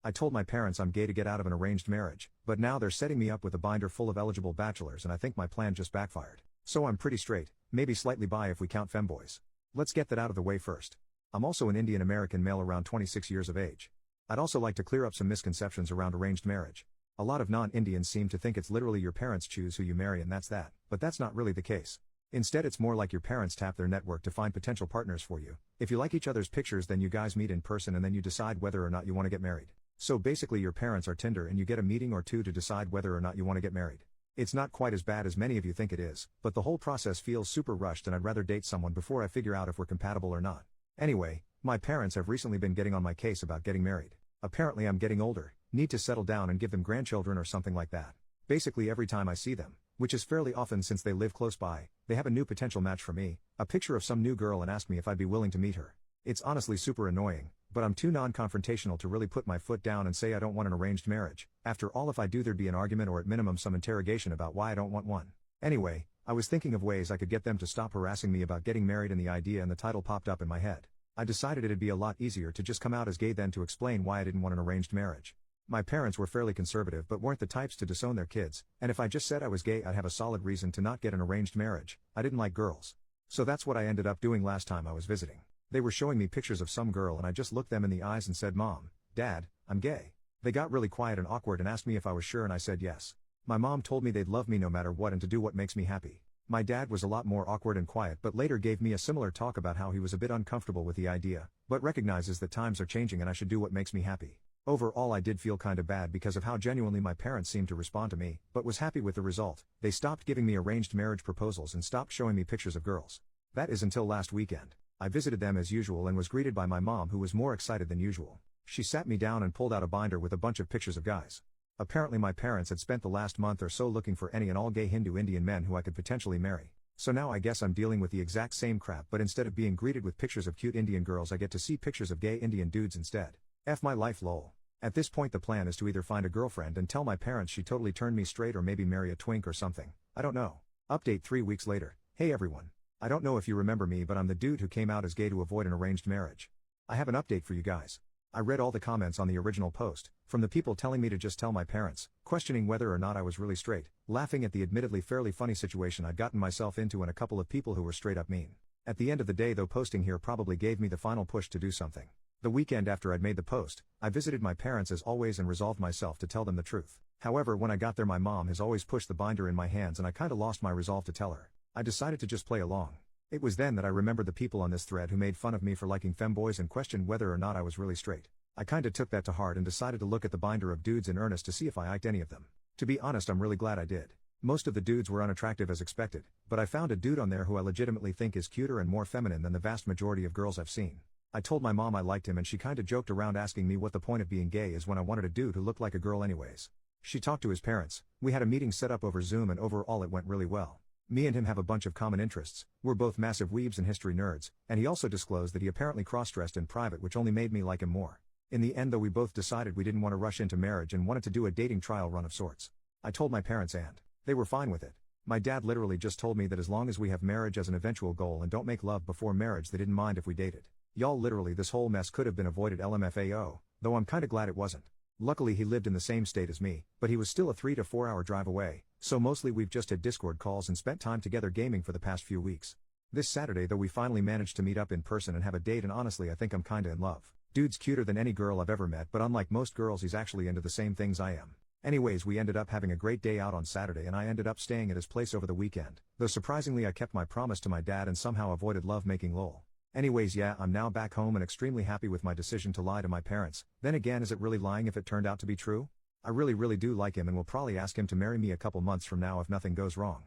I told my parents I'm gay to get out of an arranged marriage, but now they're setting me up with a binder full of eligible bachelors and I think my plan just backfired. So I'm pretty straight, maybe slightly bi if we count femboys. Let's get that out of the way first. I'm also an Indian American male around 26 years of age. I'd also like to clear up some misconceptions around arranged marriage. A lot of non-Indians seem to think it's literally your parents choose who you marry and that's that, but that's not really the case. Instead it's more like your parents tap their network to find potential partners for you. If you like each other's pictures then you guys meet in person and then you decide whether or not you want to get married. So basically your parents are Tinder and you get a meeting or two to decide whether or not you want to get married. It's not quite as bad as many of you think it is, but the whole process feels super rushed and I'd rather date someone before I figure out if we're compatible or not. Anyway, my parents have recently been getting on my case about getting married. Apparently I'm getting older, need to settle down and give them grandchildren or something like that. Basically every time I see them, which is fairly often since they live close by, they have a new potential match for me, a picture of some new girl and ask me if I'd be willing to meet her. It's honestly super annoying, but I'm too non-confrontational to really put my foot down and say I don't want an arranged marriage. After all, if I do there'd be an argument or at minimum some interrogation about why I don't want one. Anyway, I was thinking of ways I could get them to stop harassing me about getting married and the idea and the title popped up in my head. I decided it'd be a lot easier to just come out as gay than to explain why I didn't want an arranged marriage. My parents were fairly conservative but weren't the types to disown their kids, and if I just said I was gay I'd have a solid reason to not get an arranged marriage. I didn't like girls. So that's what I ended up doing last time I was visiting. They were showing me pictures of some girl and I just looked them in the eyes and said, "Mom, Dad, I'm gay." They got really quiet and awkward and asked me if I was sure and I said yes. My mom told me they'd love me no matter what and to do what makes me happy. My dad was a lot more awkward and quiet but later gave me a similar talk about how he was a bit uncomfortable with the idea, but recognizes that times are changing and I should do what makes me happy. Overall I did feel kinda bad because of how genuinely my parents seemed to respond to me, but was happy with the result. They stopped giving me arranged marriage proposals and stopped showing me pictures of girls. That is until last weekend. I visited them as usual and was greeted by my mom who was more excited than usual. She sat me down and pulled out a binder with a bunch of pictures of guys. Apparently my parents had spent the last month or so looking for any and all gay Hindu Indian men who I could potentially marry. So now I guess I'm dealing with the exact same crap, but instead of being greeted with pictures of cute Indian girls I get to see pictures of gay Indian dudes instead. F my life lol. At this point the plan is to either find a girlfriend and tell my parents she totally turned me straight or maybe marry a twink or something. I don't know. Update 3 weeks later. Hey everyone. I don't know if you remember me but I'm the dude who came out as gay to avoid an arranged marriage. I have an update for you guys. I read all the comments on the original post, from the people telling me to just tell my parents, questioning whether or not I was really straight, laughing at the admittedly fairly funny situation I'd gotten myself into and a couple of people who were straight up mean. At the end of the day though posting here probably gave me the final push to do something. The weekend after I'd made the post, I visited my parents as always and resolved myself to tell them the truth. However when I got there my mom has always pushed the binder in my hands and I kinda lost my resolve to tell her. I decided to just play along. It was then that I remembered the people on this thread who made fun of me for liking femboys and questioned whether or not I was really straight. I kinda took that to heart and decided to look at the binder of dudes in earnest to see if I liked any of them. To be honest I'm really glad I did. Most of the dudes were unattractive as expected, but I found a dude on there who I legitimately think is cuter and more feminine than the vast majority of girls I've seen. I told my mom I liked him and she kinda joked around asking me what the point of being gay is when I wanted a dude who looked like a girl anyways. She talked to his parents, we had a meeting set up over Zoom and overall it went really well. Me and him have a bunch of common interests, we're both massive weebs and history nerds, and he also disclosed that he apparently cross-dressed in private which only made me like him more. In the end though we both decided we didn't want to rush into marriage and wanted to do a dating trial run of sorts. I told my parents and they were fine with it. My dad literally just told me that as long as we have marriage as an eventual goal and don't make love before marriage they didn't mind if we dated. Y'all literally this whole mess could have been avoided LMFAO, though I'm kinda glad it wasn't. Luckily he lived in the same state as me, but he was still a 3 to 4 hour drive away, so mostly we've just had Discord calls and spent time together gaming for the past few weeks. This Saturday though we finally managed to meet up in person and have a date and honestly I think I'm kinda in love. Dude's cuter than any girl I've ever met but unlike most girls he's actually into the same things I am. Anyways we ended up having a great day out on Saturday and I ended up staying at his place over the weekend, though surprisingly I kept my promise to my dad and somehow avoided love making lol. Anyways yeah I'm now back home and extremely happy with my decision to lie to my parents. Then again is it really lying if it turned out to be true? I really do like him and will probably ask him to marry me a couple months from now if nothing goes wrong.